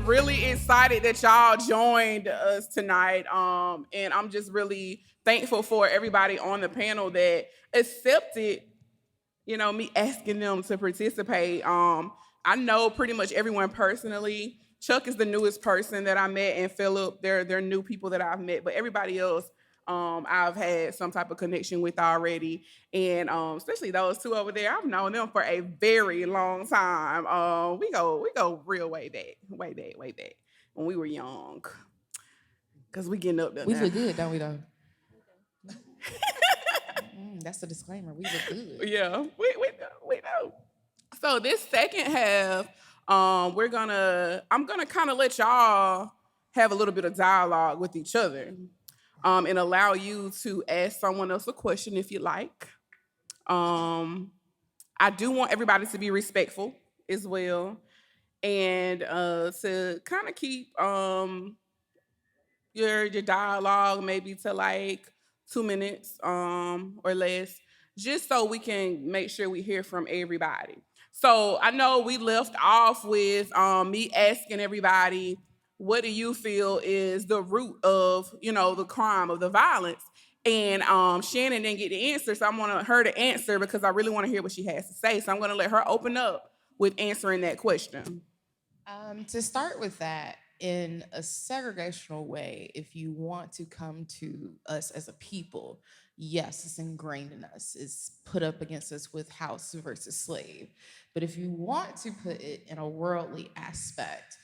am really excited that y'all joined us tonight. And I'm just really thankful for everybody on the panel that accepted, me asking them to participate. I know pretty much everyone personally. Chuck is the newest person that I met, and Philip, they're new people that I've met, but everybody else, I've had some type of connection with already, and especially those two over there, I've known them for a very long time. We go real way back, way back when we were young, cause we getting up there We now. look good, don't we, though? That's a disclaimer. We look good. Yeah, we know. So this second half, I'm gonna kind of let y'all have a little bit of dialogue with each other, and allow you to ask someone else a question if you like. Um, I do want everybody to be respectful as well, and to kind of keep your dialogue maybe to like 2 minutes or less, just so we can make sure we hear from everybody. So I know we left off with me asking everybody, what do you feel is the root of the crime, of the violence? And Shannon didn't get the answer, so I want her to answer because I really want to hear what she has to say. So I'm going to let her open up with answering that question. To start with that, in a segregational way, if you want to come to us as a people, yes, it's ingrained in us. It's put up against us with house versus slave. But if you want to put it in a worldly aspect,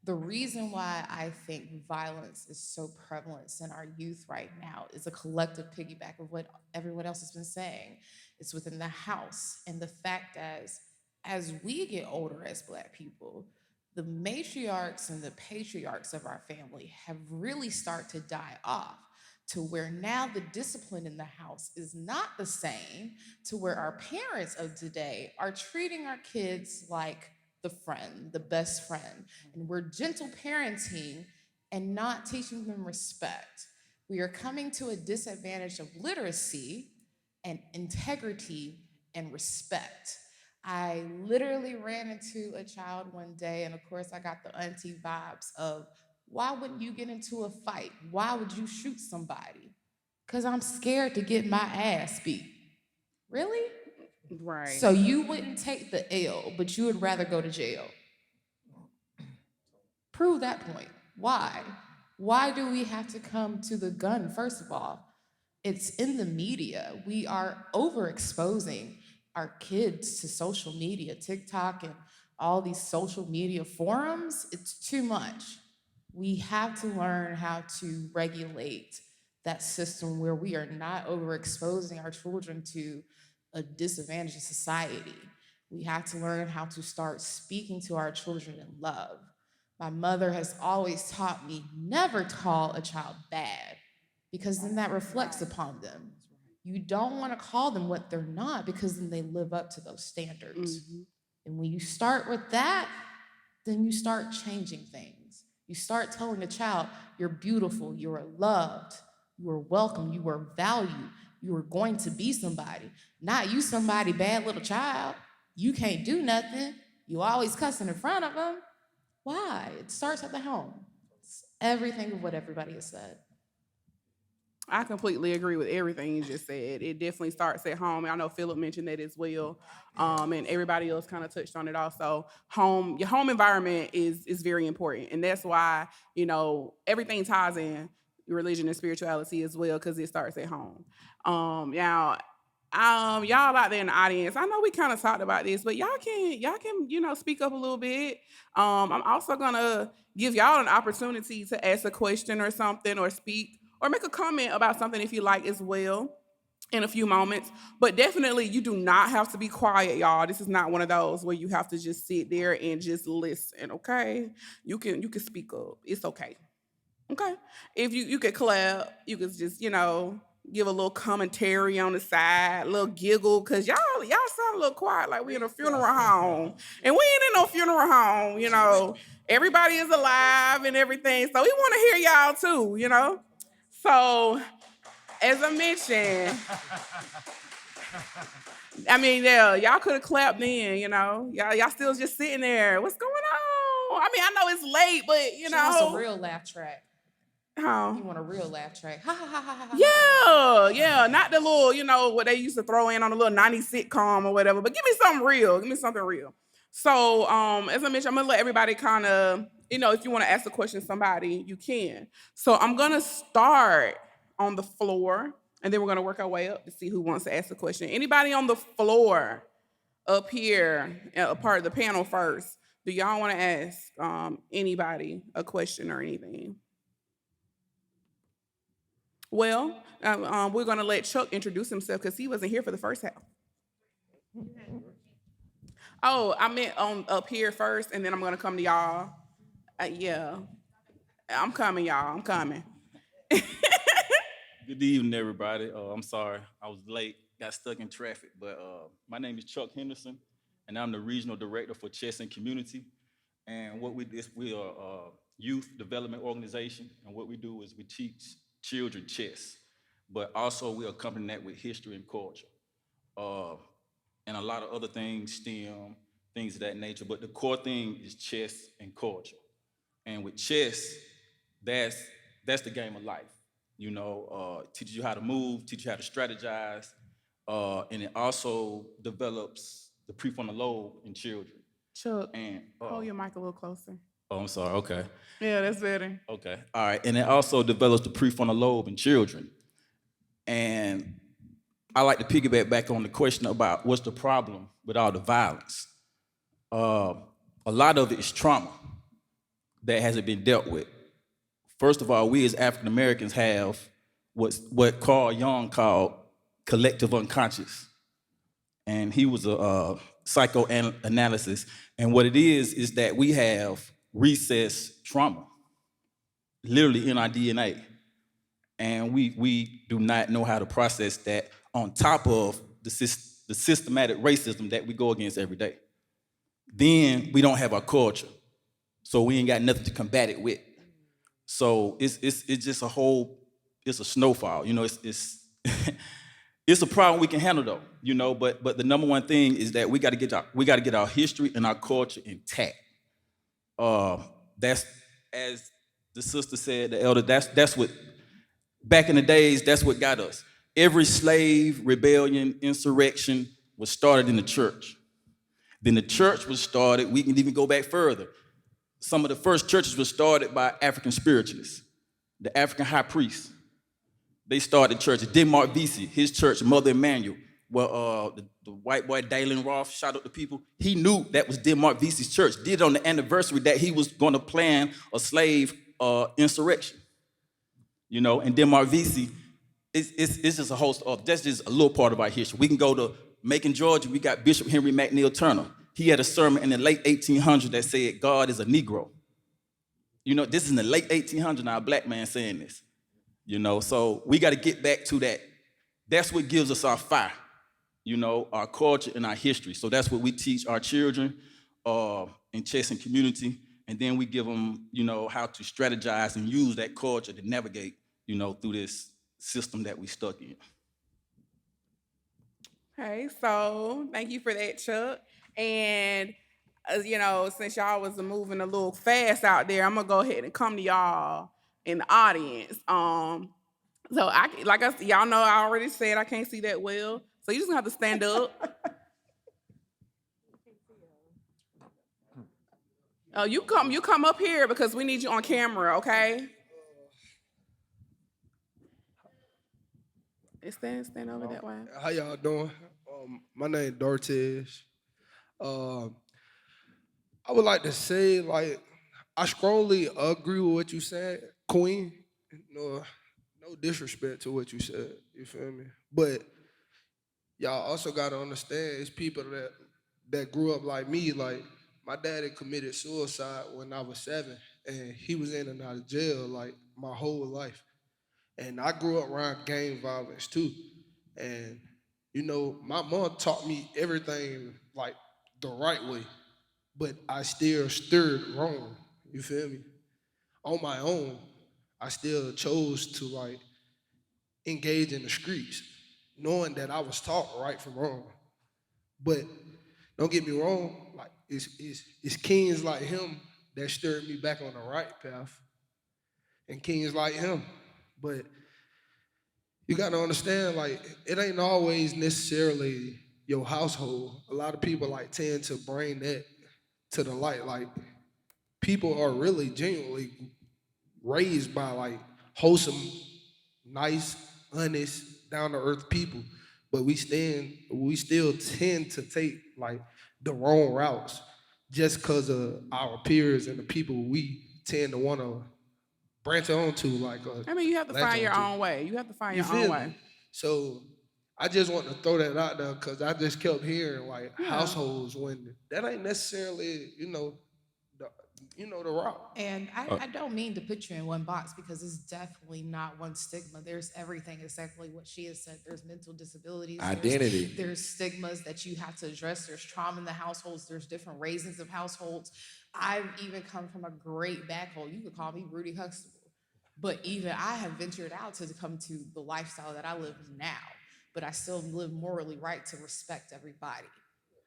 the reason why I think violence is so prevalent in our youth right now is a collective piggyback of what everyone else has been saying. It's within the house, and the fact as we get older as Black people, the matriarchs and the patriarchs of our family have really started to die off, to where now the discipline in the house is not the same, to where our parents of today are treating our kids like the friend, the best friend, and we're gentle parenting and not teaching them respect. We are coming to a disadvantage of literacy and integrity and respect. I literally ran into a child one day, and of course, I got the auntie vibes of, why wouldn't you get into a fight? Why would you shoot somebody? Because I'm scared to get my ass beat. Really? Right. So you wouldn't take the L, but you would rather go to jail. Prove that point. Why? Why do we have to come to the gun, first of all? It's in the media. We are overexposing our kids to social media, TikTok, and all these social media forums. It's too much. We have to learn how to regulate that system where we are not overexposing our children to a disadvantaged society. We have to learn how to start speaking to our children in love. My mother has always taught me never call a child bad because then that reflects upon them. You don't want to call them what they're not because then they live up to those standards. Mm-hmm. And when you start with that, then you start changing things. You start telling a child, you're beautiful, you are loved, you are welcome, you are valued, you are going to be somebody. Not you somebody bad little child. You can't do nothing. You always cussing in front of them. Why? It starts at the home. It's everything of what everybody has said. I completely agree with everything you just said. It definitely starts at home. I know Philip mentioned that as well, and everybody else kind of touched on it also. Your home environment is very important, and that's why everything ties in religion and spirituality as well because it starts at home. Now, y'all out there in the audience, I know we kind of talked about this, but y'all can speak up a little bit. I'm also gonna give y'all an opportunity to ask a question or something or speak or make a comment about something if you like as well in a few moments. But definitely, you do not have to be quiet, y'all. This is not one of those where you have to just sit there and just listen. Okay, you can speak up. It's okay. Okay, if you could clap, you could just give a little commentary on the side, a little giggle, cause y'all sound a little quiet, like we in a funeral home, and we ain't in no funeral home. Everybody is alive and everything, so we want to hear y'all too. So, as I mentioned, I mean, yeah, y'all could have clapped then, y'all still just sitting there. What's going I mean, I know it's late, but She wants a real laugh track. How? You want a real laugh track. Ha ha ha ha ha. ha. Yeah, not the little, what they used to throw in on a little 90s sitcom or whatever, but give me something real. Give me something real. So, as I mentioned, I'm gonna let everybody kind of, if you want to ask a question to somebody, you can. So I'm gonna start on the floor, and then we're gonna work our way up to see who wants to ask a question. Anybody on the floor up here, a part of the panel first? Do y'all want to ask anybody a question or anything? Well, we're going to let Chuck introduce himself because he wasn't here for the first half. Oh, I meant on up here first, and then I'm going to come to y'all. Yeah, I'm coming, y'all. I'm coming. Good evening, everybody. I'm sorry I was late, got stuck in traffic, but my name is Chuck Henderson, and I'm the regional director for Chess and Community. And what we do is we are a youth development organization, and what we do is we teach children chess, but also we accompany that with history and culture, uh, and a lot of other things, STEM, things of that nature. But the core thing is chess and culture. And with chess, that's that's the game of life. Teaches you how to move, teaches you how to strategize, and it also develops the prefrontal lobe in children. Chuck, And hold your mic a little closer. oh, I'm sorry. Okay, Yeah, that's better. okay, all right. And it also develops the prefrontal lobe in children. And I like to piggyback back on the question about what's the problem with all the violence. Uh, a lot of it is trauma that hasn't been dealt with. First of all, we as African Americans have what Carl Jung called collective unconscious, and he was a psychoanalysis. And what it is that we have recessed trauma, literally in our DNA, and we do not know how to process that. On top of the systematic racism that we go against every day, then we don't have our culture, so we ain't got nothing to combat it with. So it's just it's a snowfall. It's it's a problem we can handle though. But the number one thing is that we got to get our history and our culture intact. That's, as the sister said, the elder. That's what, back in the days, that's what got us. Every slave rebellion, insurrection was started in the church. Then the church was started. We can even go back further. Some of the first churches were started by African spiritualists, the African high priests. They started churches. Denmark Vesey, his church, Mother Emanuel, where the white boy Dalen Roth shot up the people. He knew that was Denmark Vesey's church. Did it on the anniversary that he was going to plan a slave insurrection. And Denmark Vesey, it's just a host of, that's just a little part of our history. We can go to Macon, Georgia. We got Bishop Henry McNeil Turner. He had a sermon in the late 1800s that said, God is a Negro. This is in the late 1800s now, a black man saying this. So we got to get back to that. That's what gives us our fire, our culture and our history. So that's what we teach our children in Chess and Community. And then we give them, how to strategize and use that culture to navigate, through this system that we stuck in. Okay, so thank you for that, Chuck. And since y'all was moving a little fast out there, I'm gonna go ahead and come to y'all in the audience. So y'all know I already said I can't see that well, so you just gonna have to stand up. Oh, you come up here because we need you on camera, okay? Stand over that way. How y'all doing? My name Dortez. I would like to say, I strongly agree with what you said, Queen. No disrespect to what you said. You feel me? But y'all also gotta understand, it's people that grew up like me. Like my daddy committed suicide when I was 7, and he was in and out of jail like my whole life. And I grew up around gang violence too. And my mom taught me everything like the right way, but I still steered wrong. You feel me? On my own, I still chose to engage in the streets, knowing that I was taught right from wrong. But don't get me wrong, it's kings like him that steered me back on the right path, and kings like him. But you gotta understand, like, it ain't always necessarily your household. A lot of people like tend to bring that to the light. Like, people are really genuinely raised by like wholesome, nice, honest, down to earth people. But we still tend to take like the wrong routes just because of our peers and the people we tend to want to branch on to, like I mean, you have to latch find your onto. own way. You have to find You your own feel way. me? So I just want to throw that out there because I just kept hearing like Yeah. households when that ain't necessarily, the route. And I don't mean to put you in one box because it's definitely not one stigma. There's everything, exactly what she has said. There's mental disabilities. Identity. There's stigmas that you have to address. There's trauma in the households. There's different raisings of households. I've even come from a great backhole. You could call me Rudy Huxtable. But even I have ventured out to come to the lifestyle that I live now. But I still live morally right to respect everybody.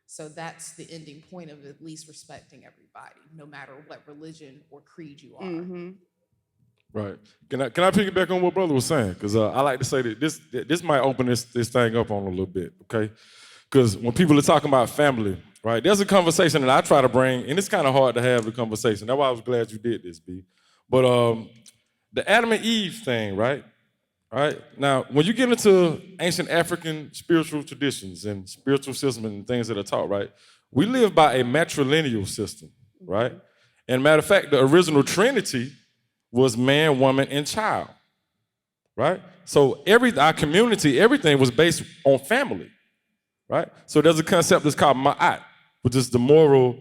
So that's the ending point of at least respecting everybody, no matter what religion or creed you are. Mm-hmm. Right. Can I piggyback on what brother was saying? Because I like to say that this might open this thing up on a little bit, okay? Because when people are talking about family, right, there's a conversation that I try to bring, and it's kind of hard to have the conversation. That's why I was glad you did this, B. But the Adam and Eve thing, right? All right. Now, when you get into ancient African spiritual traditions and spiritual systems and things that are taught, right, we live by a matrilineal system, right? And matter of fact, the original Trinity was man, woman, and child, right? So our community, everything was based on family, right? So there's a concept that's called ma'at, which is the moral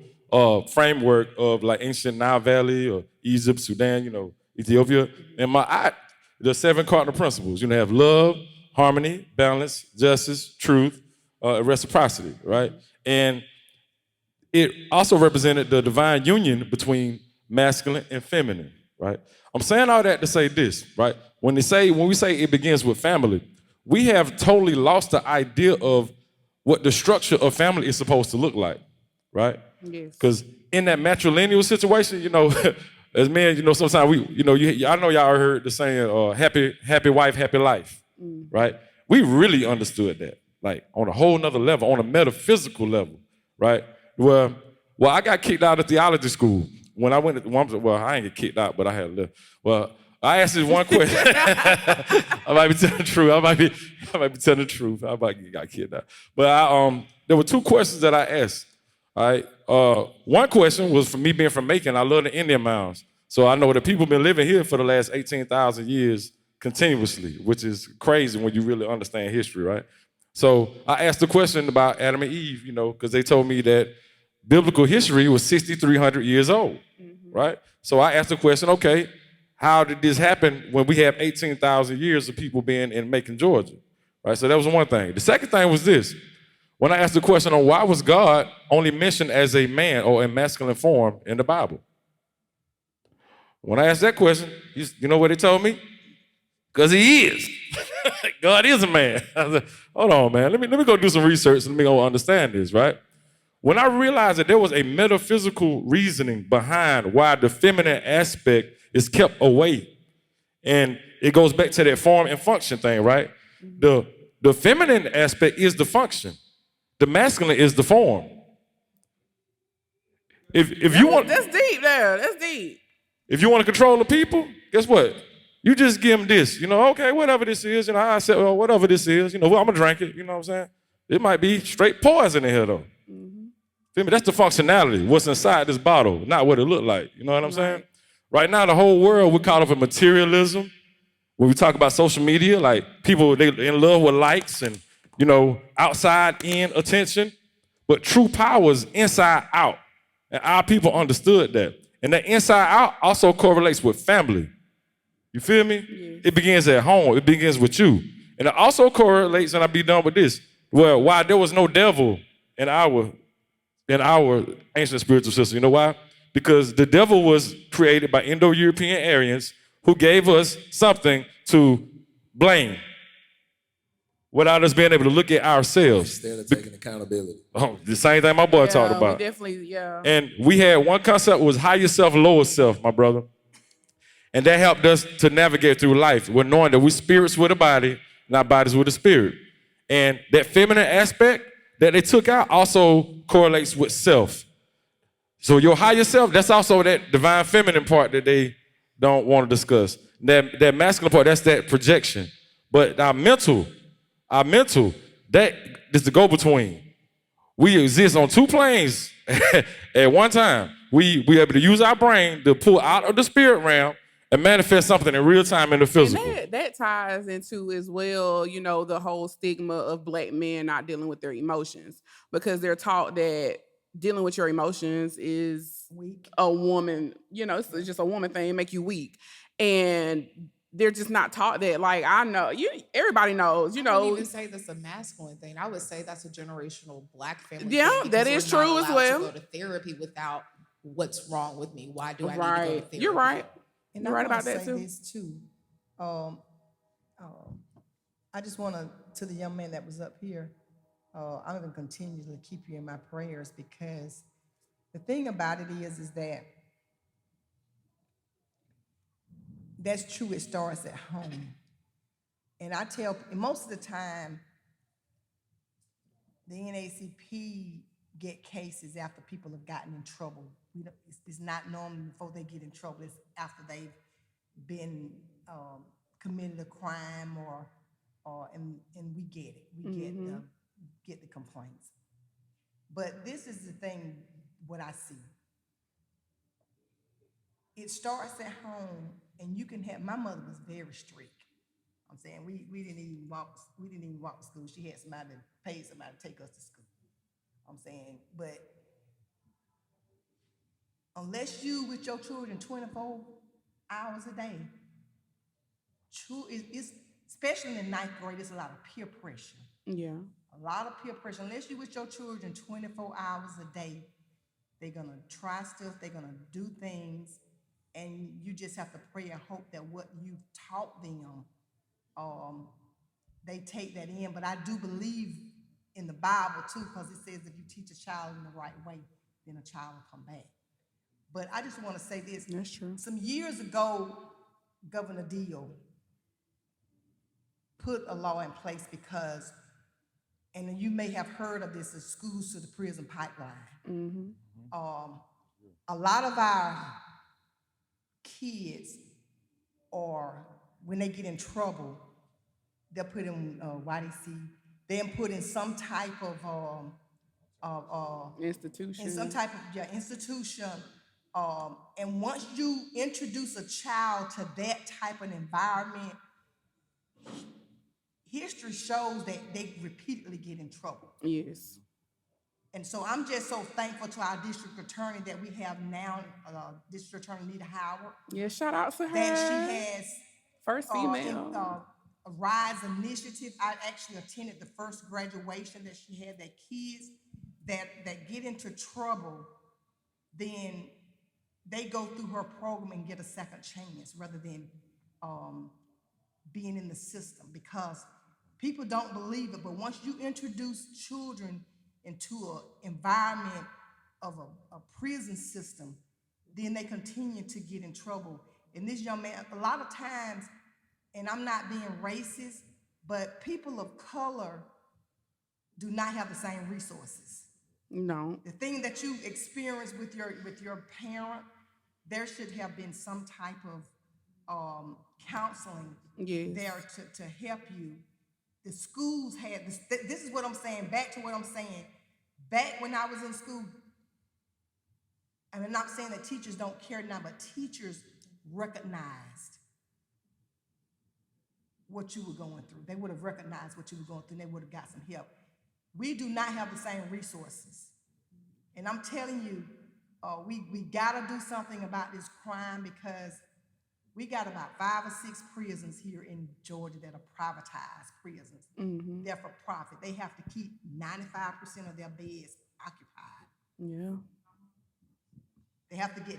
framework of like ancient Nile Valley or Egypt, Sudan, Ethiopia. And ma'at, the 7 cardinal principles. You have love, harmony, balance, justice, truth, reciprocity, right? And it also represented the divine union between masculine and feminine, right? I'm saying all that to say this, right? When we say it begins with family, we have totally lost the idea of what the structure of family is supposed to look like, right? Yes. Because in that matrilineal situation, as men, sometimes I know y'all heard the saying, happy wife, happy life, right? We really understood that, like on a whole nother level, on a metaphysical level, right? Well, I got kicked out of theology school when I went to, I ain't get kicked out, but I had to live. Well, I asked this one question. I might be telling the truth. I might be telling the truth. I might get got kicked out. But there were 2 questions that I asked. All right. One question was for me being from Macon. I love the Indian mounds. So I know that people have been living here for the last 18,000 years continuously, which is crazy when you really understand history, right? So I asked the question about Adam and Eve, because they told me that biblical history was 6,300 years old, right? So I asked the question, okay, how did this happen when we have 18,000 years of people being in Macon, Georgia, right? So that was one thing. The second thing was this. When I asked the question on why was God only mentioned as a man or in masculine form in the Bible? When I asked that question, you know what they told me? Because he is. God is a man. I said, hold on, man. Let me go do some research and let me go understand this, right? When I realized that there was a metaphysical reasoning behind why the feminine aspect is kept away, and it goes back to that form and function thing, right? The feminine aspect is the function. The masculine is the form. If you want, That's deep there. That's deep. if you want to control the people, guess what? You just give them this, okay, whatever this is, I said, well, whatever this is, I'm gonna drink it, you know what I'm saying? It might be straight poison in here though. Feel me? That's the functionality, what's inside this bottle, not what it looked like, you know what I'm saying? Right now, the whole world, we're caught up in materialism. When we talk about social media, like people, they in love with likes and, outside in attention, but true power is inside out. And our people understood that. And that inside out also correlates with family. You feel me? Yes. It begins at home. It begins with you. And it also correlates, and I'll be done with this, why there was no devil in our ancient spiritual system. You know why? Because the devil was created by Indo-European Aryans who gave us something to blame. without us being able to look at ourselves. Instead of taking accountability. Oh, the same thing my boy talked Yeah, about. we definitely, yeah. And we had one concept was higher self, lower self, my brother. And that helped us to navigate through life. We're knowing that we're spirits with a body, not bodies with a spirit. And that feminine aspect that they took out also correlates with self. So your higher self, that's also that divine feminine part that they don't want to discuss. That masculine part, that's that projection. But our mental, that is the go-between. We exist on two planes at one time. We able to use our brain to pull out of the spirit realm and manifest something in real time in the physical. And that ties into as well, you know, the whole stigma of Black men not dealing with their emotions, because they're taught that dealing with your emotions is Weak. a woman, you know, it's just a woman thing, make you weak. And they're just not taught that. Like, I know, everybody knows, you I wouldn't know. even say that's a masculine thing. I would say that's a generational Black family Yeah, thing. that because is we're not true as allowed well. To go to therapy without what's wrong with me. Why do I need to go to Right. therapy? You're right. And You're I right wanna about that say too. This too. I just want to the young man that was up here, I'm going to continue to keep you in my prayers, because the thing about it is that that's true. It starts at home. And I tell, and most of the time, the NAACP get cases after people have gotten in trouble. It's not normally before they get in trouble. It's after they've been committed a crime and we get it. We get the complaints. But this is the thing, what I see. It starts at home, and you can have. My mother was very strict. I'm saying we didn't even walk to school. She had somebody to pay somebody to take us to school. I'm saying, but unless you with your children 24 hours a day, it's especially in the 9th grade, there's a lot of peer pressure. Yeah. A lot of peer pressure. Unless you with your children 24 hours a day, they're gonna try stuff, they're gonna do things, and you just have to pray and hope that what you've taught them, they take that in. But I do believe in the Bible too, because it says if you teach a child in the right way, then a child will come back. But I just want to say this. That's true. Some years ago, Governor Deal put a law in place because, and you may have heard of this, as schools to the prison pipeline. A lot of our kids, or when they get in trouble, they're put in YDC. They're put in some type of Institution. in some type of institution. And once you introduce a child to that type of environment, history shows that they repeatedly get in trouble. Yes. And so I'm just so thankful to our district attorney that we have now, District Attorney Nita Howard, Yeah, shout out to her. that she has First female. a RISE initiative. I actually attended the first graduation that she had, that kids that get into trouble, then they go through her program and get a second chance rather than being in the system, because people don't believe it. But once you introduce children into an environment of a prison system, then they continue to get in trouble. And this young man, a lot of times, and I'm not being racist, but people of color do not have the same resources. No. The thing that you experience with your parent, there should have been some type of counseling Yes. there to help you. The schools had this. This is what I'm saying. Back to what I'm saying. Back when I was in school, and I'm not saying that teachers don't care now, but teachers recognized what you were going through. They would have recognized what you were going through, and they would have got some help. We do not have the same resources. And I'm telling you, we gotta do something about this crime, because we got about 5 or 6 prisons here in Georgia that are privatized prisons. They're for profit. They have to keep 95% of their beds occupied. Yeah. They have to keep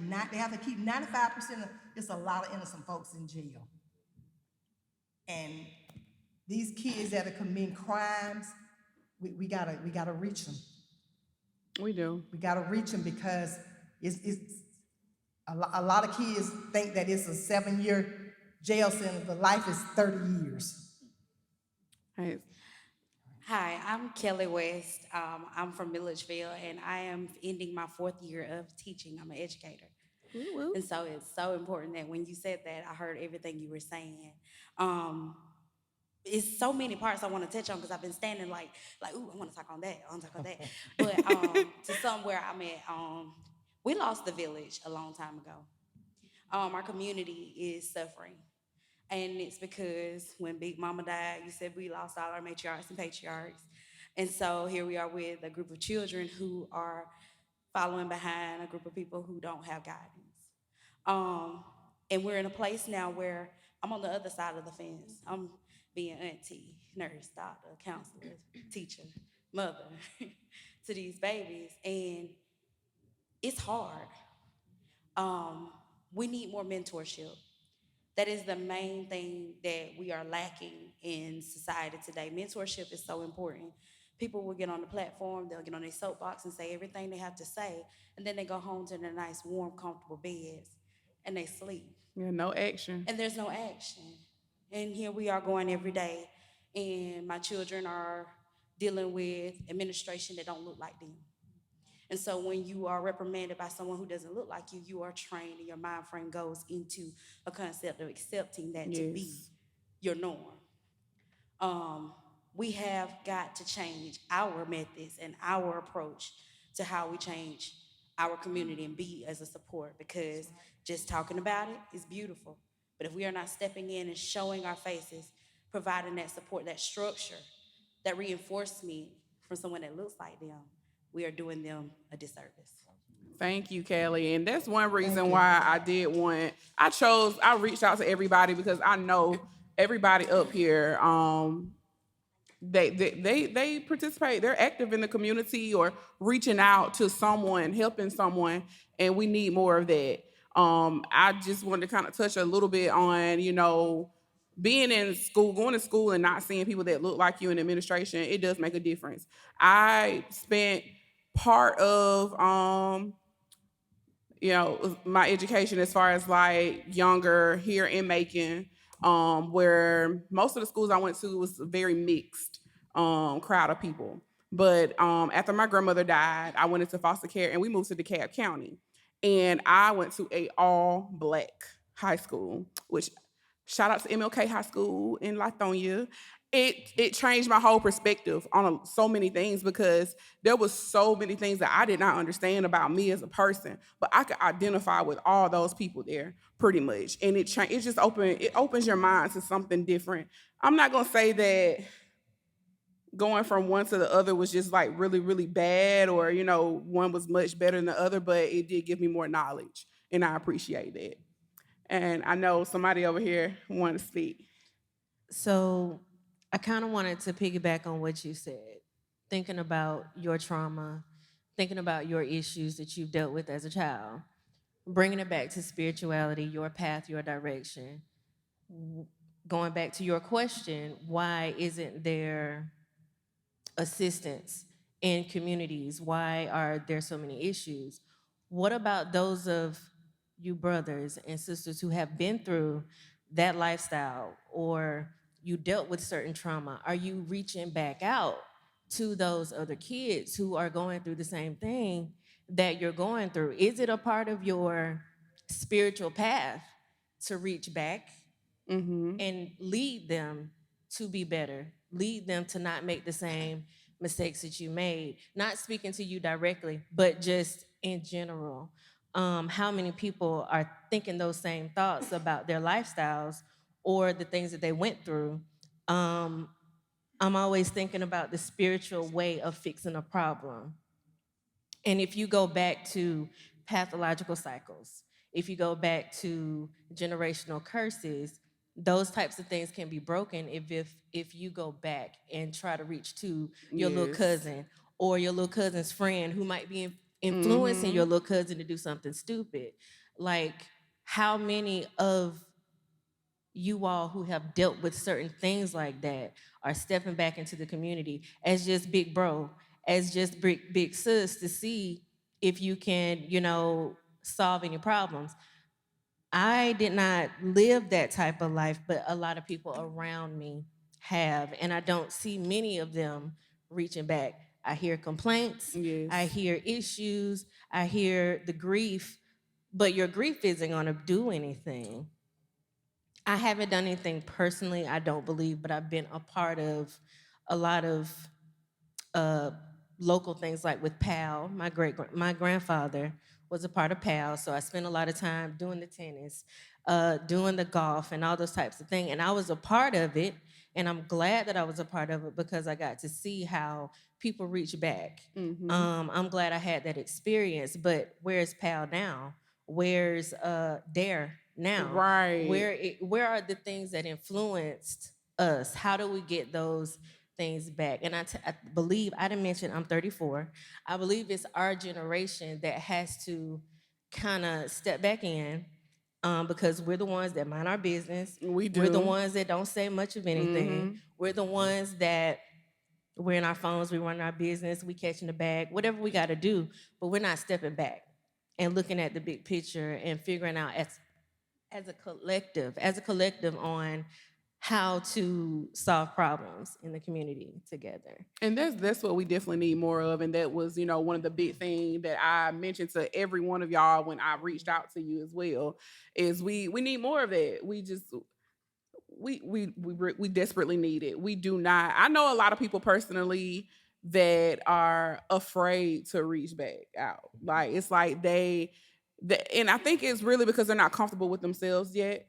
95% of, it's a lot of innocent folks in jail. And these kids that are committing crimes, we gotta reach them. We do. We gotta reach them because it's a lot of kids think that it's a 7-year jail sentence, but life is 30 years. Hey, Hi, I'm Kelly West. I'm from Milledgeville, and I am ending my 4th year of teaching. I'm an educator. And so it's so important that when you said that, I heard everything you were saying. It's so many parts I want to touch on because I've been standing like, ooh, I want to talk on that, I want to talk on that. But to somewhere I'm at, we lost the village a long time ago. Our community is suffering. And it's because when Big Mama died, you said we lost all our matriarchs and patriarchs. And so here we are with a group of children who are following behind a group of people who don't have guidance. And we're in a place now where I'm on the other side of the fence. I'm being auntie, nurse, doctor, counselor, teacher, mother to these babies. And it's hard. We need more mentorship. That is the main thing that we are lacking in society today. Mentorship is so important. People will get on the platform, they'll get on their soapbox and say everything they have to say, and then they go home to their nice, warm, comfortable beds, and they sleep. yeah, no action. And there's no action. And here we are going every day, and my children are dealing with administration that don't look like them. And so when you are reprimanded by someone who doesn't look like you, you are trained and your mind frame goes into a concept of accepting that to be Yes. your norm. We have got to change our methods and our approach to how we change our community and be as a support, because just talking about it is beautiful. But if we are not stepping in and showing our faces, providing that support, that structure, that reinforcement from someone that looks like them, we are doing them a disservice. Thank you, Kelly. And that's one reason why I reached out to everybody because I know everybody up here, they participate, they're active in the community or reaching out to someone, helping someone, and we need more of that. I just wanted to kind of touch a little bit on, being in school, going to school and not seeing people that look like you in administration, it does make a difference. I spent part of my education as far as like younger here in Macon, where most of the schools I went to was a very mixed crowd of people. But after my grandmother died, I went into foster care and we moved to DeKalb County. And I went to a all Black high school, which shout out to MLK High School in Lithonia. It changed my whole perspective on so many things because there was so many things that I did not understand about me as a person, but I could identify with all those people there pretty much, and it just opens your mind to something different. I'm not gonna say that going from one to the other was just like really really bad, or one was much better than the other, but it did give me more knowledge, and I appreciate that. And I know somebody over here wanted to speak. So I kind of wanted to piggyback on what you said, thinking about your trauma, thinking about your issues that you've dealt with as a child, bringing it back to spirituality, your path, your direction. Going back to your question, why isn't there assistance in communities? Why are there so many issues? What about those of you brothers and sisters who have been through that lifestyle, or you dealt with certain trauma? Are you reaching back out to those other kids who are going through the same thing that you're going through? Is it a part of your spiritual path to reach back and lead them to be better, lead them to not make the same mistakes that you made? Not speaking to you directly, but just in general. How many people are thinking those same thoughts about their lifestyles or the things that they went through? I'm always thinking about the spiritual way of fixing a problem. And if you go back to pathological cycles, if you go back to generational curses, those types of things can be broken if you go back and try to reach to your little Yes. cousin or your little cousin's friend who might be influencing your little cousin to do something stupid. Like, how many of you all who have dealt with certain things like that are stepping back into the community as just big bro, as just big sis to see if you can, solve any problems. I did not live that type of life, but a lot of people around me have, and I don't see many of them reaching back. I hear complaints, Yes. I hear issues, I hear the grief, but your grief isn't going to do anything. I haven't done anything personally, I don't believe, but I've been a part of a lot of local things like with PAL. My grandfather was a part of PAL, so I spent a lot of time doing the tennis, doing the golf, and all those types of things. And I was a part of it, and I'm glad that I was a part of it because I got to see how people reach back. I'm glad I had that experience. But where's PAL now? Where's Dare now? Right. Where are the things that influenced us? How do we get those things back? And I believe, I didn't mention I'm 34. I believe it's our generation that has to kind of step back in because we're the ones that mind our business. We do. We're the ones that don't say much of anything. We're the ones that we're in our phones, we run our business, we catching the bag, whatever we got to do, but we're not stepping back and looking at the big picture and figuring out as a collective on how to solve problems in the community together. And that's what we definitely need more of. And that was, one of the big things that I mentioned to every one of y'all when I reached out to you as well, is we need more of that. We desperately need it. We do not. I know a lot of people personally that are afraid to reach back out. Like, it's like and I think it's really because they're not comfortable with themselves yet.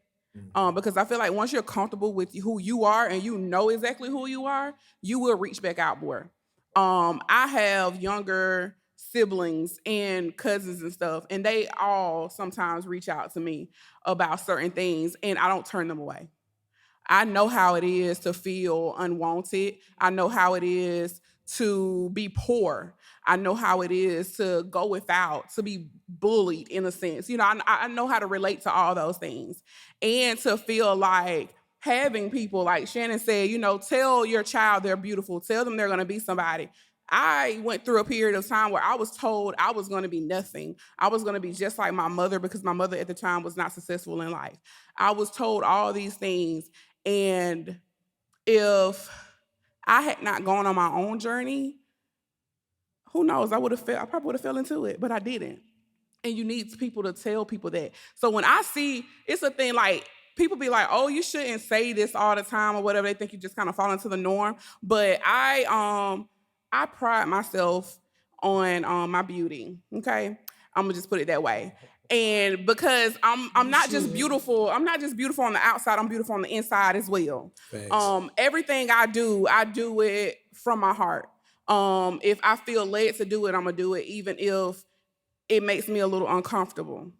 Because I feel like once you're comfortable with who you are and you know exactly who you are, you will reach back out more. I have younger siblings and cousins and stuff, and they all sometimes reach out to me about certain things, and I don't turn them away. I know how it is to feel unwanted. I know how it is to be poor. I know how it is to go without, to be bullied in a sense. I know how to relate to all those things. And to feel like having people, like Shannon said, tell your child they're beautiful. Tell them they're going to be somebody. I went through a period of time where I was told I was going to be nothing. I was going to be just like my mother because my mother at the time was not successful in life. I was told all these things. And if I had not gone on my own journey, who knows? I probably would have fell into it, but I didn't. And you need people to tell people that. So when I see, it's a thing like, people be like, oh, you shouldn't say this all the time or whatever. They think you just kind of fall into the norm. But I pride myself on my beauty, okay? I'm gonna just put it that way. And because I'm not just beautiful on the outside, I'm beautiful on the inside as well. Thanks. Everything I do it from my heart. If I feel led to do it, I'm gonna do it, even if it makes me a little uncomfortable.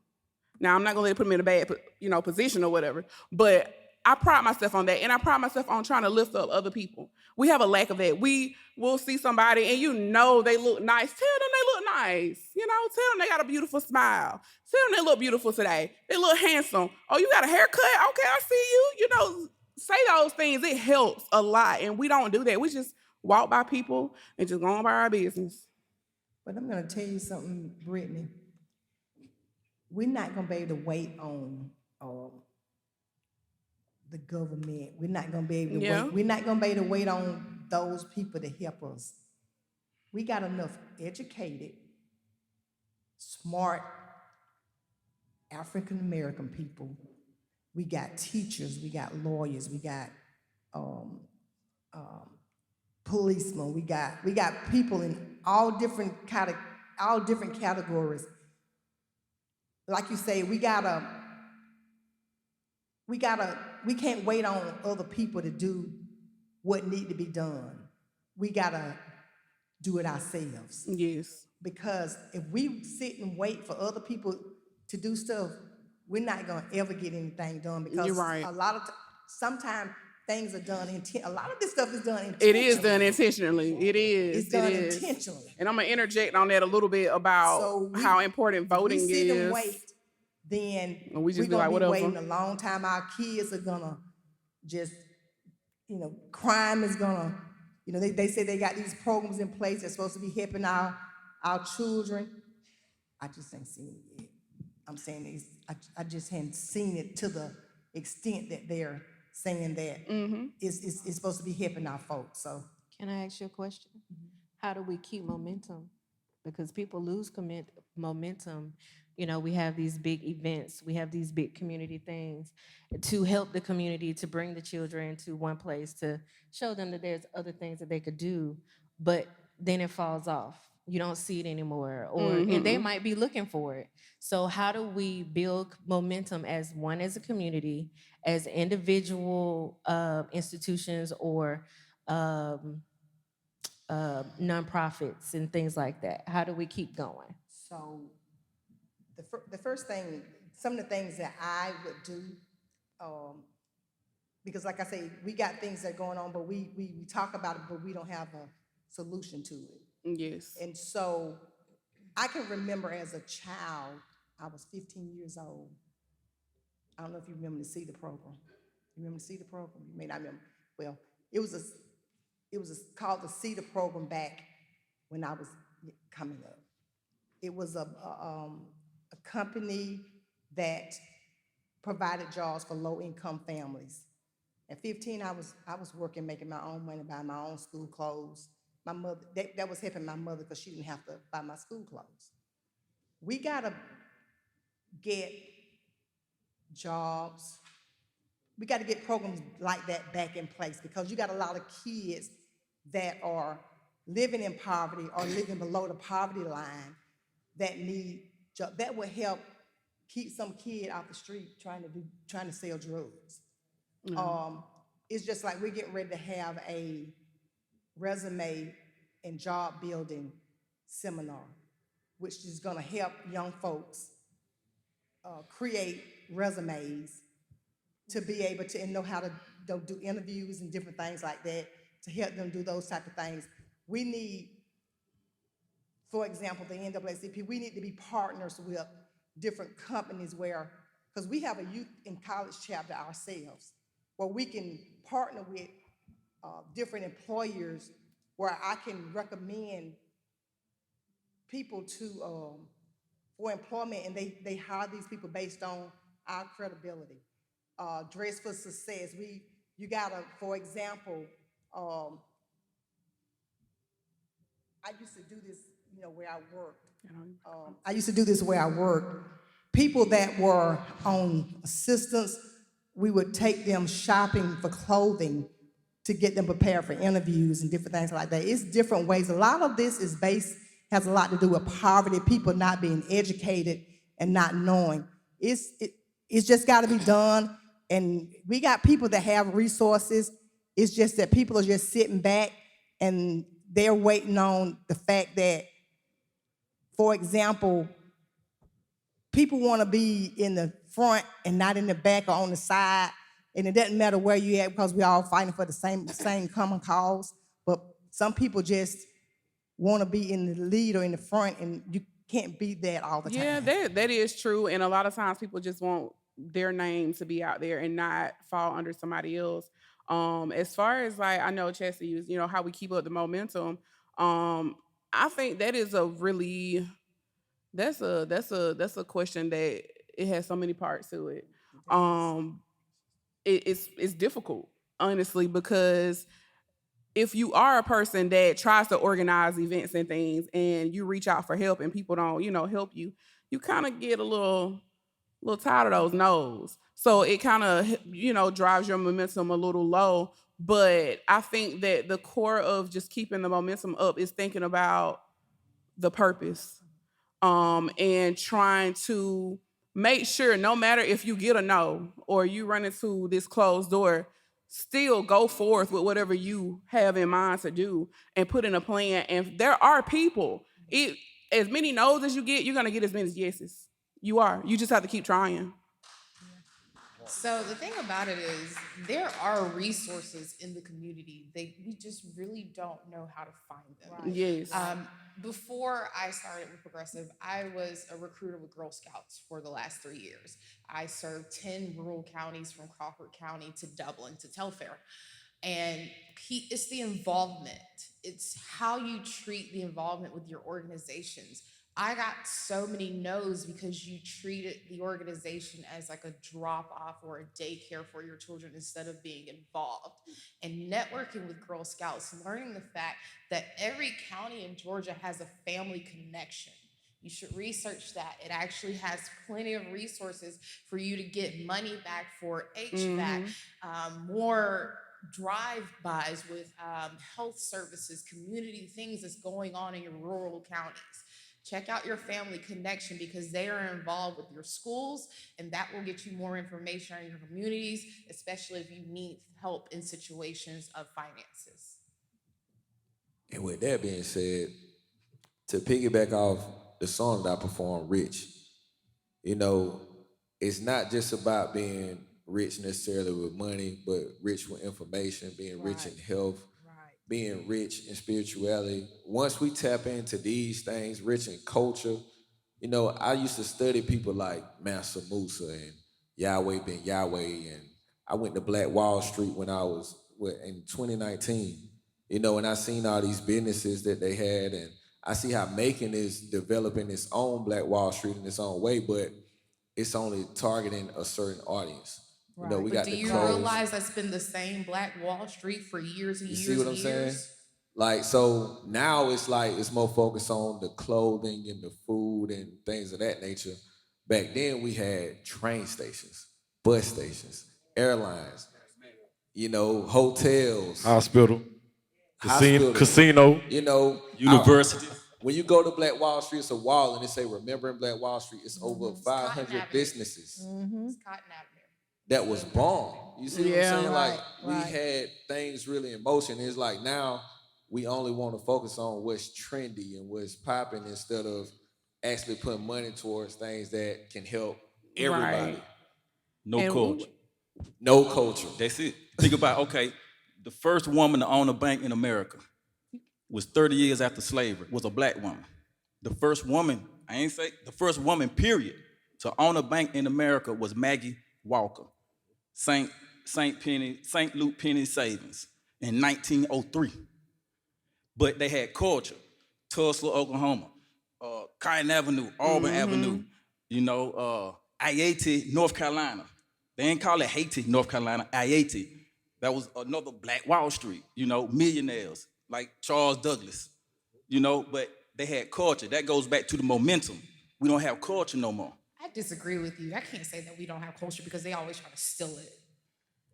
Now, I'm not gonna let it put me in a bad, position or whatever, but I pride myself on that, and I pride myself on trying to lift up other people. We have a lack of that. We will see somebody, and they look nice. Tell them they look nice. Tell them they got a beautiful smile. Tell them they look beautiful today. They look handsome. Oh, you got a haircut? Okay, I see you. Say those things. It helps a lot, and we don't do that. We just walk by people and just go on by our business. But I'm gonna tell you something, Brittany. We're not gonna be able to wait on the government. We're not gonna be able to wait. We're not gonna be able to wait on those people to help us. We got enough educated, smart African American people. We got teachers. We got lawyers. We got policemen. We got people in all different categories. Like you say, we can't wait on other people to do what need to be done. We gotta do it ourselves. Yes. Because if we sit and wait for other people to do stuff, we're not gonna ever get anything done. Because You're right. sometimes things are done a lot of this stuff is done intentionally. It is done intentionally. It is. It's done intentionally. And I'm gonna interject on that a little bit about how important voting we sit and is. wait, And we we're just be gonna like, be whatever. waiting a long time. Our kids are gonna just, crime is gonna, they say they got these programs in place that's supposed to be helping our children. I just ain't seen it yet. I'm saying these, I just hadn't seen it to the extent that they're saying that it's supposed to be helping our folks, so. Can I ask you a question? How do we keep momentum? Because people lose momentum. You know, we have these big events, we have these big community things to help the community, to bring the children to one place, to show them that there's other things that they could do, but then it falls off. You don't see it anymore, or and they might be looking for it. So how do we build momentum as one, as a community, as individual institutions, or nonprofits and things like that? How do we keep going? So the first thing, some of the things that I would do, because like I say, we got things that are going on, but we talk about it, but we don't have a solution to it. Yes. And so I can remember as a child, I was 15 years old. I don't know if you remember the CETA program. You remember the CETA program? You may not remember. Well, it was called the CETA program back when I was coming up. It was a company that provided jobs for low-income families. At 15, I was working, making my own money, buying my own school clothes. My mother, that was helping my mother because she didn't have to buy my school clothes. We gotta get jobs. We gotta get programs like that back in place, because you got a lot of kids that are living in poverty or living below the poverty line that need jobs. That would help keep some kid off the street trying to sell drugs. It's just like we're getting ready to have a resume and job building seminar, which is gonna help young folks create resumes to be able to, and know how to do interviews and different things like that, to help them do those type of things. We need, for example, the NAACP, we need to be partners with different companies because we have a youth in college chapter ourselves, where we can partner with different employers, where I can recommend people for employment, and they hire these people based on our credibility. Dress for Success, you gotta, for example, I used to do this, where I worked. I used to do this where I worked. People that were on assistance, we would take them shopping for clothing to get them prepared for interviews and different things like that. It's different ways. A lot of this has a lot to do with poverty, people not being educated and not knowing. It's just got to be done. And we got people that have resources. It's just that people are just sitting back and they're waiting on the fact that, for example, people want to be in the front and not in the back or on the side. And it doesn't matter where you're at, because we're all fighting for the same common cause. But some people just want to be in the lead or in the front, and you can't be that all the time. Yeah, that is true. And a lot of times people just want their name to be out there and not fall under somebody else. As far as, like, I know Chessie was, how we keep up the momentum. I think that is a really, that's a question that it has so many parts to it. It's difficult, honestly, because if you are a person that tries to organize events and things, and you reach out for help and people don't, help you, you kind of get a little tired of those no's. So it kind of, drives your momentum a little low. But I think that the core of just keeping the momentum up is thinking about the purpose, and trying to make sure, no matter if you get a no or you run into this closed door, still go forth with whatever you have in mind to do and put in a plan. And there are people, as many no's as you get, you're going to get as many yeses. You are. You just have to keep trying. So the thing about it is there are resources in the community. We just really don't know how to find them. Yes. Before I started with Progressive, I was a recruiter with Girl Scouts for the last 3 years. I served 10 rural counties from Crawford County to Dublin to Telfair. And it's the involvement. It's how you treat the involvement with your organizations. I got so many no's because you treated the organization as like a drop off or a daycare for your children instead of being involved. And networking with Girl Scouts, learning the fact that every county in Georgia has a family connection. You should research that. It actually has plenty of resources for you to get money back for HVAC, more drive-bys with health services, community things that's going on in your rural counties. Check out your family connection because they are involved with your schools, and that will get you more information on your communities, especially if you need help in situations of finances. And with that being said, to piggyback off the song that I performed, Rich, you know, it's not just about being rich necessarily with money, but rich with information, being rich in health, being rich in spirituality. Once we tap into these things, rich in culture, you know, I used to study people like Mansa Musa and Yahweh Ben Yahweh, and I went to Black Wall Street when I was in 2019, you know, and I seen all these businesses that they had, and I see how Macon is developing its own Black Wall Street in its own way, but it's only targeting a certain audience. You know, we But got do the you clothes. realize that's been the same Black Wall Street for years and You years see what I'm and saying? years? Like, so now it's like it's more focused on the clothing and the food and things of that nature. Back then we had train stations, bus stations, airlines, you know, hotels, Hospital, hospitals, casino. you know, University. when you go to Black Wall Street, it's a wall and it say "Remembering Black Wall Street." It's over 500 Avenue. businesses It's Cotton Avenue. that was bombed. You see what I'm Yeah. saying? Like we had things really in motion. It's like now we only want to focus on what's trendy and what's popping instead of actually putting money towards things that can help everybody. Right. No And culture. No culture. That's it. Think about, okay, the first woman to own a bank in America was 30 years after slavery, was a black woman. The first woman, the first woman, period, to own a bank in America was Maggie Walker, St. Luke Penny Savings in 1903. But they had culture, Tulsa, Oklahoma, Cotton Avenue, Auburn Avenue, you know, I-80, North Carolina. They ain't call it Haiti, North Carolina, I-80. That was another Black Wall Street, you know, millionaires like Charles Douglas, you know, but they had culture. That goes back to the momentum. We don't have culture no more. I disagree with you. I can't say that we don't have culture because they always try to steal it.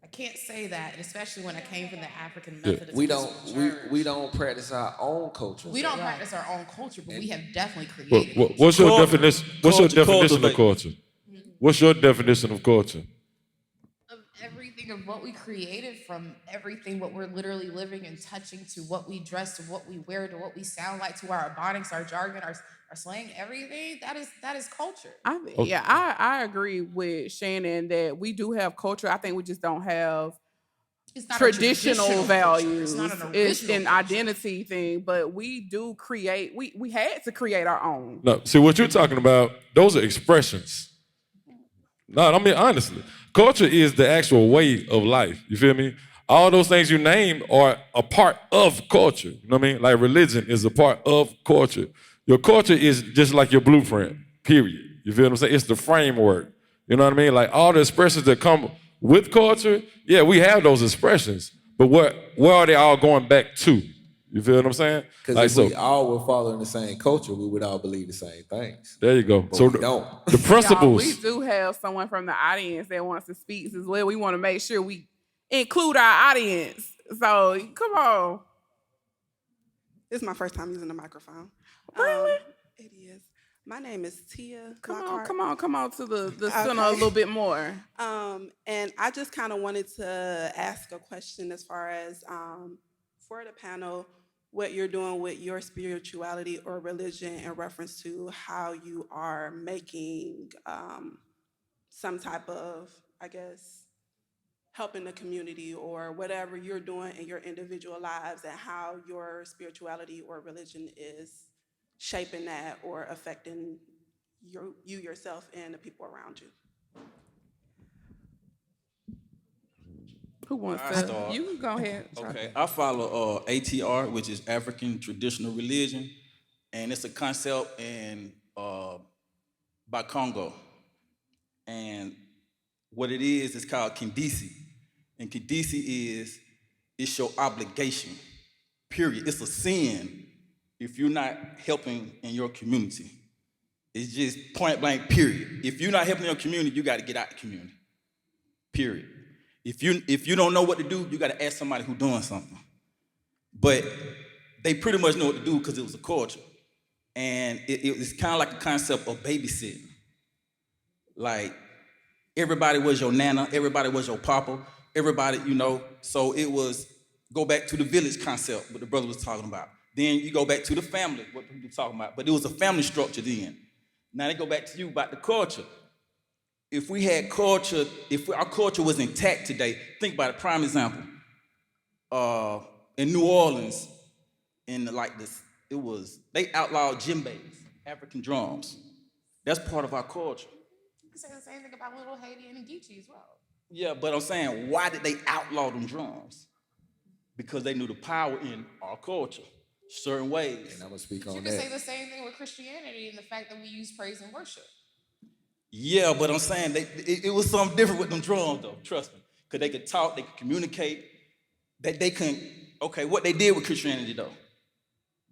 I can't say that, and especially when I came from the African Methodist We Episcopal don't Church. we don't practice our own culture. We don't practice our own culture, but we have definitely created it. What's your Culture- definition? What's your culture definition of cultivate. culture? What's your definition of culture? Of everything of what we created, from everything what we're literally living and touching, to what we dress, to what we wear, to what we sound like, to our ebonics, our jargon, our slang, everything that is culture. I agree with Shannon that we do have culture. I think we just don't have It's not a traditional culture. values. It's not an It's original an culture. identity thing, but we do create. We had to create our own. No, see what you're talking about, those are expressions. No, I mean honestly. Culture is the actual way of life. You feel me? All those things you name are a part of culture. You know what I mean? Like religion is a part of culture. Your culture is just like your blueprint, period. You feel what I'm saying? It's the framework. You know what I mean? Like all the expressions that come with culture, yeah, we have those expressions. But where are they all going back to? You feel what I'm saying? Because Like, if we all were following the same culture, we would all believe the same things. there you go. But So we don't. the principles. We do have someone from the audience that wants to speak as well. We want to make sure we include our audience. So come on. This is my first time using the microphone. It is. My name is Tia. Come Lockhart. on to the center a little bit more. And I just kind of wanted to ask a question as far as for the panel, what you're doing with your spirituality or religion in reference to how you are making some type of, I guess, helping the community or whatever you're doing in your individual lives, and how your spirituality or religion is shaping that or affecting you yourself and the people around you. Who wants I to? start. You can go ahead. Okay, I follow ATR, which is African Traditional Religion, and it's a concept in by Congo. And what it is called Kindisi. And Kindisi is, it's your obligation, period. It's a sin if you're not helping in your community. It's just point blank, period. If you're not helping your community, you got to get out the community, period. If you don't know what to do, you got to ask somebody who's doing something. But they pretty much know what to do because it was a culture. And it was kind of like a concept of babysitting. Like, everybody was your nana, everybody was your papa, everybody, so it was, go back to the village concept, what the brother was talking about. Then you go back to the family, what people were talking about. But it was a family structure then. Now they go back to you about the culture. If we had culture, if our culture was intact today, think about a prime example. In New Orleans, they outlawed djembes, African drums. That's part of our culture. You can say the same thing about Little Haiti and Geechee as well. Yeah, but I'm saying, why did they outlaw them drums? Because they knew the power in our culture, certain ways. And I'm gonna speak You on can say that. the same thing with Christianity and the fact that we use praise and worship. Yeah, but I'm saying it was something different with them drums, though. Trust me, because they could talk, they could communicate. That they couldn't. Okay, what they did with Christianity though,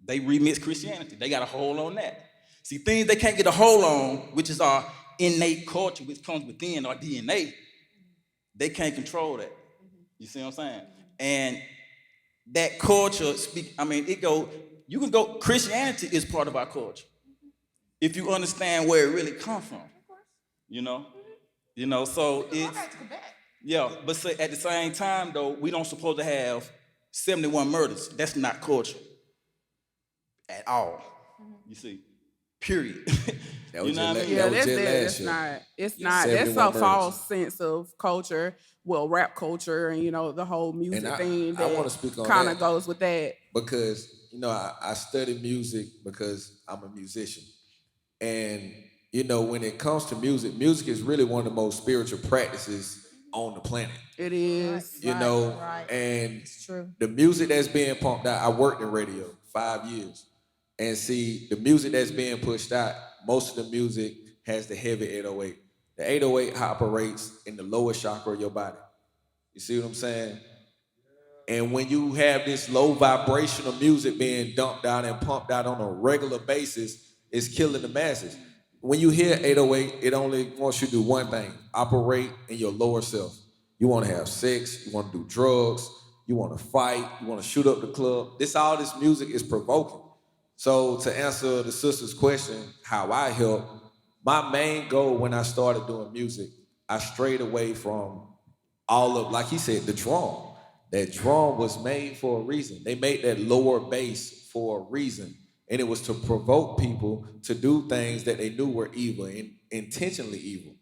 they remixed Christianity. They got a hold on that. See, things they can't get a hold on, which is our innate culture, which comes within our DNA. They can't control that. You see what I'm saying? And that culture you can go. Christianity is part of our culture. If you understand where it really comes from. So it's, yeah, but say at the same time though, we don't supposed to have 71 murders. That's not culture at all. You see, period. That was You know what I just mean? la- Yeah, that was that's just it. last year. It's not. That's 71 a murders. false sense of culture. Well, rap culture and the whole music And thing I that wanna speak on kind of that. goes with that. Because I study music because I'm a musician, and when it comes to music, music is really one of the most spiritual practices on the planet. It is. And It's true. the music that's being pumped out. I worked in radio 5 years, and see the music that's being pushed out. Most of the music has the heavy 808. The 808 operates in the lower chakra of your body. You see what I'm saying? And when you have this low vibrational music being dumped out and pumped out on a regular basis, it's killing the masses. When you hear 808, it only wants you to do one thing: operate in your lower self. You want to have sex, you want to do drugs, you want to fight, you want to shoot up the club. All this music is provoking. So to answer the sister's question, how I help, my main goal when I started doing music, I strayed away from all of, like he said, the drum. That drum was made for a reason. They made that lower bass for a reason. And it was to provoke people to do things that they knew were evil and intentionally evil.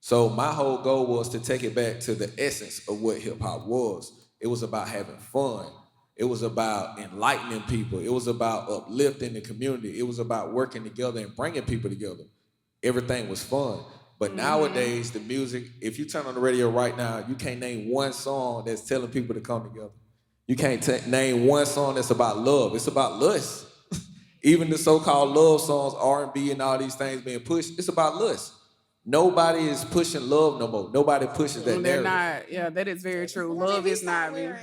So my whole goal was to take it back to the essence of what hip hop was. It was about having fun. It was about enlightening people. It was about uplifting the community. It was about working together and bringing people together. Everything was fun. But nowadays, the music, if you turn on the radio right now, you can't name one song that's telling people to come together. You can't name one song that's about love. It's about lust. Even the so-called love songs, R&B and all these things being pushed, it's about lust. Nobody is pushing love no more. Nobody pushes that They're narrative. not. Yeah, that is very true. Love is not. wearing,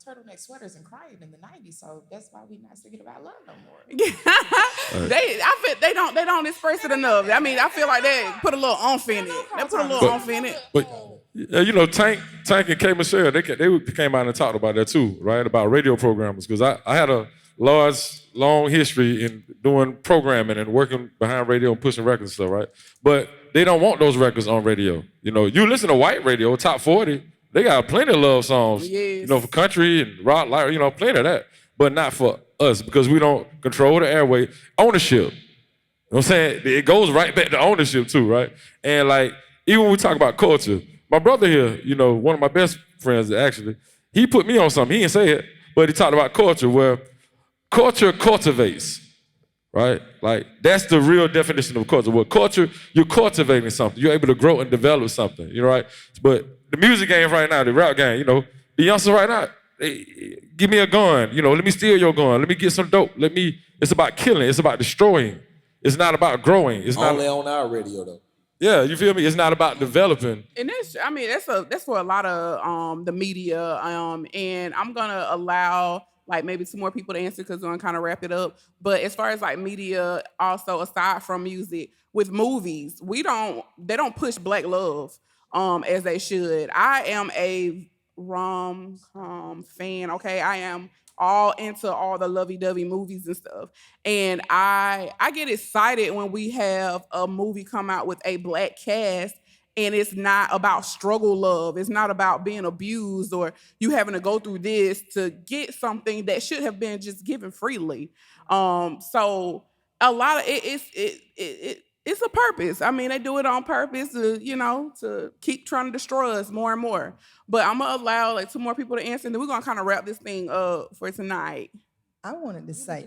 turtleneck sweaters and crying in the 90s, so that's why we're not singing about love no more. I feel they don't express it enough. I mean, I feel like they put a little oomph in it. They put a little oomph in it. But Tank and K Michelle, they came out and talked about that too, right? About radio programmers, because I had a long history in doing programming and working behind radio and pushing records and stuff, right? But they don't want those records on radio. You listen to white radio, top 40, they got plenty of love songs, Yes. for country and rock, plenty of that, but not for us because we don't control the airway. Ownership. You know what I'm saying? It goes right back to ownership too, right? And even when we talk about culture, my brother here, you know, one of my best friends actually, he put me on something. He didn't say it, but he talked about culture, where culture cultivates, right? Like, that's the real definition of culture. Well, culture, you're cultivating something. You're able to grow and develop something, you know, right? But the music game right now, the rap game, you know, the youngsters right now, hey, give me a gun, you know, let me steal your gun, let me get some dope, it's about killing, it's about destroying. It's not about growing. It's not Only on our radio though. Yeah, you feel me? It's not about developing. And that's for a lot of the media. And I'm gonna allow like maybe two more people to answer because we're gonna kind of wrap it up. But as far as like media, also aside from music, with movies, they don't push black love as they should. I am a rom-com fan, okay? I am all into all the lovey-dovey movies and stuff. And I get excited when we have a movie come out with a black cast and it's not about struggle love. It's not about being abused or you having to go through this to get something that should have been just given freely. So a lot of it's a purpose. I mean, they do it on purpose to, to keep trying to destroy us more and more. But I'm gonna allow like two more people to answer, and then we're gonna kind of wrap this thing up for tonight. I wanted to say,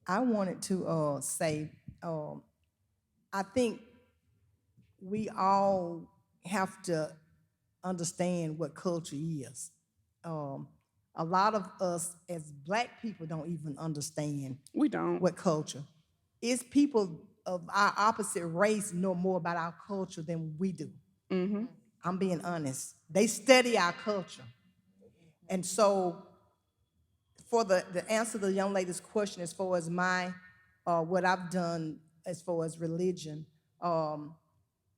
I think we all have to understand what culture is. A lot of us as Black people don't even understand We don't. what culture. It's people of our opposite race know more about our culture than we do. Mm-hmm. I'm being honest. They study our culture. And so for the answer to the young lady's question as far as what I've done as far as religion,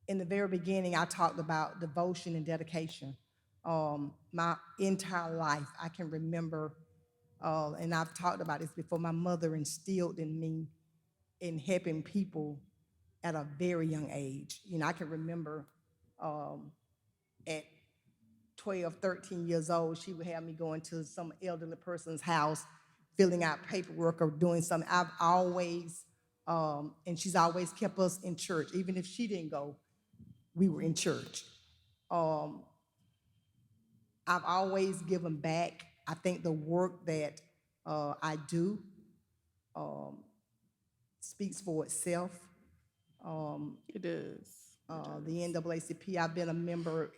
in the very beginning, I talked about devotion and dedication. My entire life, I can remember, and I've talked about this before, my mother instilled in me in helping people at a very young age. I can remember at 12, 13 years old, she would have me going to some elderly person's house, filling out paperwork or doing something. I've always, and she's always kept us in church. Even if she didn't go, we were in church. I've always given back. I think the work that I do speaks for itself. It does. The NAACP, I've been a member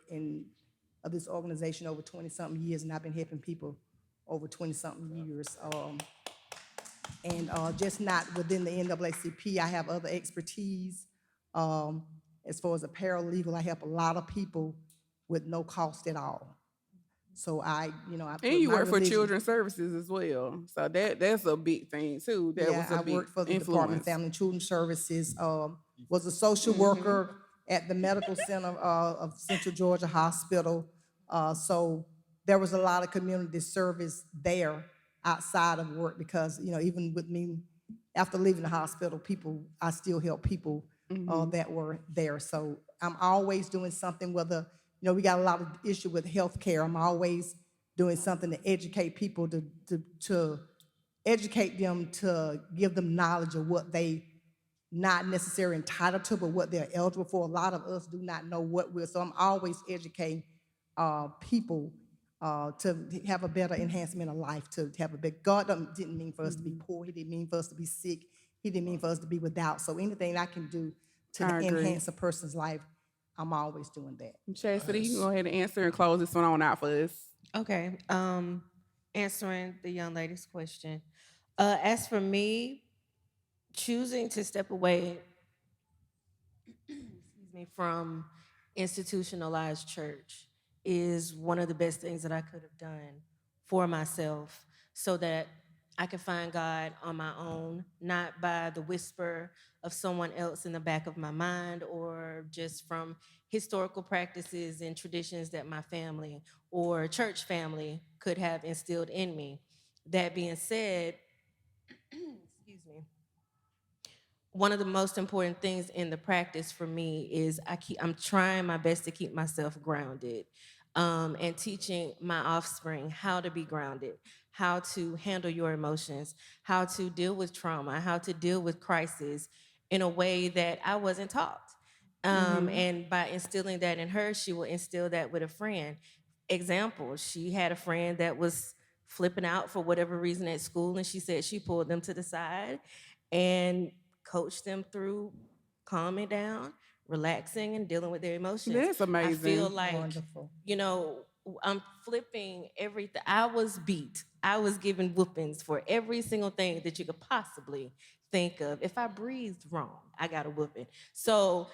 of this organization over 20-something years, and I've been helping people over 20-something years. And just not within the NAACP, I have other expertise. As far as a paralegal, I help a lot of people with no cost at all. So I put And you my work for religion- Children's Services as well. So that's a big thing too. That was a I big worked for the Department influence. of Family and Children's Services, was a social worker at the Medical Center of Central Georgia Hospital. So there was a lot of community service there outside of work because, even with me, after leaving the hospital, I still help people that were there. So I'm always doing something, whether, we got a lot of issue with healthcare. I'm always doing something to educate people, to educate them, to give them knowledge of what they not necessarily entitled to, but what they're eligible for. A lot of us do not know what we're, so I'm always educating people to have a better enhancement of life, to have a better, God didn't mean for us to be poor, He didn't mean for us to be sick, He didn't mean for us to be without. So anything I can do to I agree. enhance a person's life, I'm always doing that. Chastity, you can go ahead and answer and close this one on out for us. Okay. Answering the young lady's question. As for me, choosing to step away from institutionalized church is one of the best things that I could have done for myself so that I could find God on my own, not by the whisper of someone else in the back of my mind or just from historical practices and traditions that my family or church family could have instilled in me. That being said, excuse me, one of the most important things in the practice for me is I'm trying my best to keep myself grounded and teaching my offspring how to be grounded, how to handle your emotions, how to deal with trauma, how to deal with crisis in a way that I wasn't taught. And by instilling that in her, she will instill that with a friend. Example, she had a friend that was flipping out for whatever reason at school, and she said she pulled them to the side and coached them through calming down, relaxing, and dealing with their emotions. That's I feel amazing. like, Wonderful. I'm flipping everything. I was beat. I was given whoopings for every single thing that you could possibly think of. If I breathed wrong, I got a whooping. So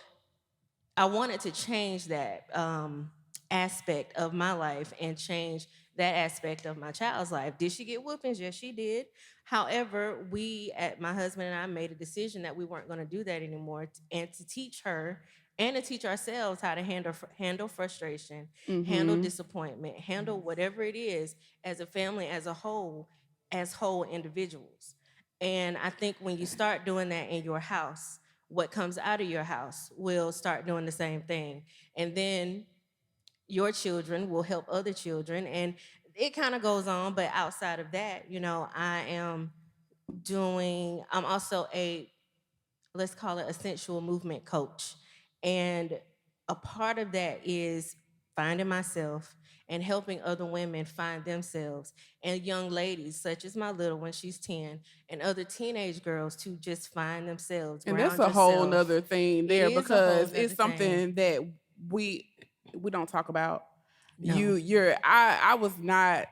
I wanted to change that aspect of my life and change that aspect of my child's life. Did she get whoopings? Yes, she did. However, my husband and I made a decision that we weren't going to do that anymore, and to teach her and to teach ourselves how to handle frustration, handle disappointment, handle whatever it is as a family, as a whole, as whole individuals. And I think when you start doing that in your house, what comes out of your house will start doing the same thing. And then your children will help other children. And it kind of goes on, but outside of that, I'm also let's call it a sensual movement coach. And a part of that is finding myself and helping other women find themselves, and young ladies such as my little one, she's 10, and other teenage girls to just find themselves. And that's ground a whole yourself. nother thing there, is a whole because nother it's something thing. that we don't talk about. No. I was not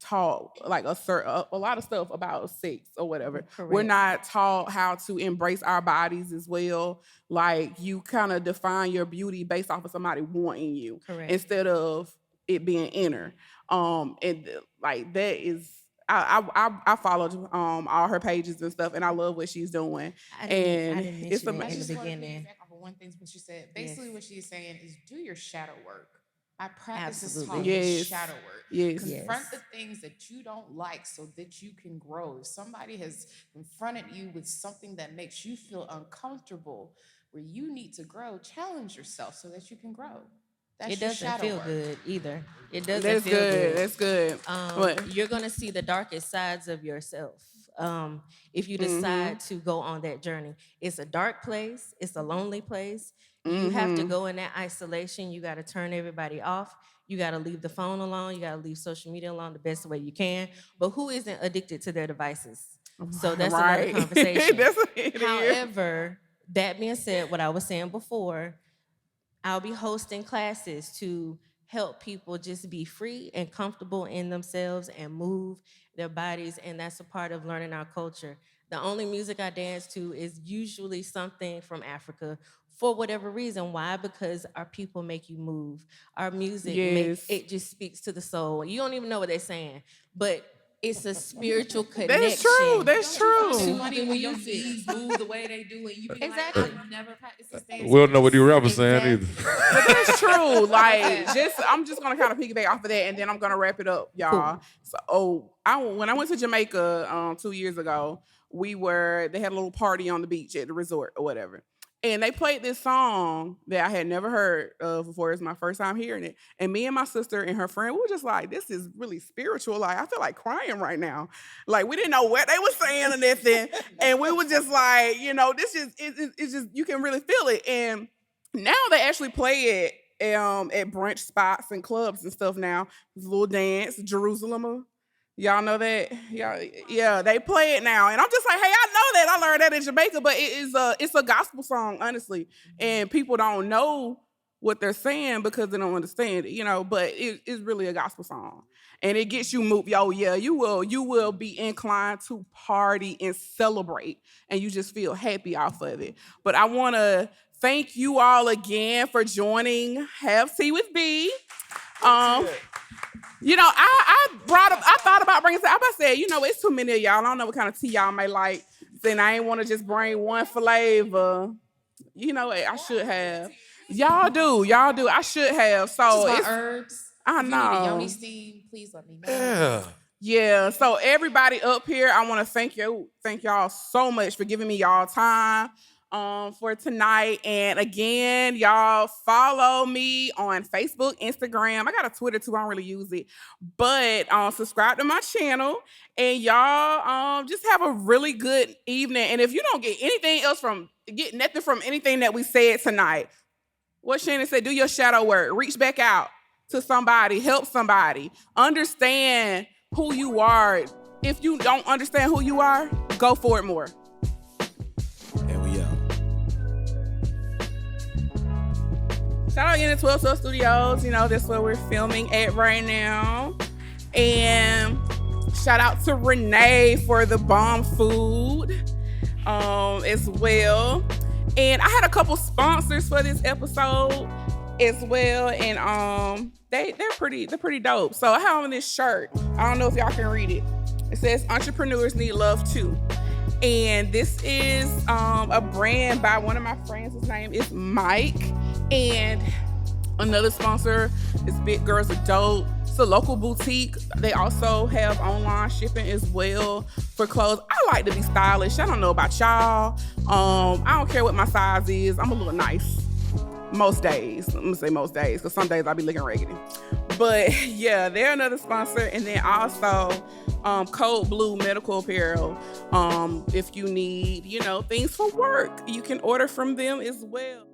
taught like a lot of stuff about sex or whatever. We're Correct. not taught how to embrace our bodies as well. Like, you kind of define your beauty based off of somebody wanting you Correct. instead of it being inner. And like that is. I followed all her pages and stuff, and I love what she's doing. I And didn't it's mention I it in just the want to beginning. piggyback off of one thing what she said. Basically, Yes. what she's saying is do your shadow work. My practice is Absolutely. called Yes. shadow work. Yes. Confront Yes. the things that you don't like so that you can grow. If somebody has confronted you with something that makes you feel uncomfortable, where you need to grow, challenge yourself so that you can grow. That's It your doesn't shadow feel work. good either. It doesn't That's feel good. good. That's good. But You're gonna see the darkest sides of yourself if you decide to go on that journey. It's a dark place. It's a lonely place. You have to go in that isolation. You got to turn everybody off. You got to leave the phone alone. You got to leave social media alone the best way you can. But who isn't addicted to their devices? So that's right. another conversation. It is. However, that being said, what I was saying before, I'll be hosting classes to help people just be free and comfortable in themselves and move their bodies, and that's a part of learning our culture. The only music I dance to is usually something from Africa for whatever reason. Why? Because our people make you move. Our music, Yes. it just speaks to the soul. You don't even know what they're saying, but it's a spiritual connection. That's true. That's true. Funny when your knees move the way they do, and you be Exactly. like, "I've never practiced this dance." We don't know what you rappers saying either. But that's true. Like, I'm just gonna kind of piggyback off of that, and then I'm gonna wrap it up, y'all. So, when I went to Jamaica 2 years ago, they had a little party on the beach at the resort or whatever. And they played this song that I had never heard of before. It was my first time hearing it. And me and my sister and her friend, we were just like, this is really spiritual. Like, I feel like crying right now. Like, we didn't know what they were saying or nothing. And we were just like, this is, it's just, you can really feel it. And now they actually play it at brunch spots and clubs and stuff now. This little dance, Jerusalem. Y'all know that? Yeah, they play it now. And I'm just like, hey, I know that. I learned that in Jamaica, but it's a gospel song, honestly. And people don't know what they're saying because they don't understand it, but it's really a gospel song. And it gets you moved. Oh, yeah, you will be inclined to party and celebrate, and you just feel happy off of it. But I want to thank you all again for joining Have Tea with B. I thought about bringing. I said, it's too many of y'all. I don't know what kind of tea y'all may like. Then I ain't want to just bring one flavor. I should have. Y'all do. I should have. So Just it's, my herbs. I If you need a know. yoni steam, please let me know. Yeah. Yeah. So everybody up here, I want to thank y'all so much for giving me y'all time for tonight. And again, y'all follow me on Facebook, Instagram. I got a Twitter too. I don't really use it, but subscribe to my channel. And y'all just have a really good evening. And if you don't get nothing from anything that we said tonight, What Shannon said, do your shadow work. Reach back out to somebody. Help somebody. Understand who you are. If you don't understand who you are, go for it more. And we out. Shout out again to 12 Studios. You know, that's where we're filming at right now. And shout out to Renee for the bomb food as well. And I had a couple sponsors for this episode as well. And they're pretty dope. So I have on this shirt. I don't know if y'all can read it. It says entrepreneurs need love too. And this is a brand by one of my friends. His name is Mike. And another sponsor is Big Girls Are Dope. It's a local boutique. They also have online shipping as well for clothes. I like to be stylish. I don't know about y'all. I don't care what my size is. I'm a little nice. Most days. I'm gonna say most days, because some days I'll be looking raggedy. But yeah, they're another sponsor. And then also Code Blue Medical Apparel. If you need, things for work, you can order from them as well.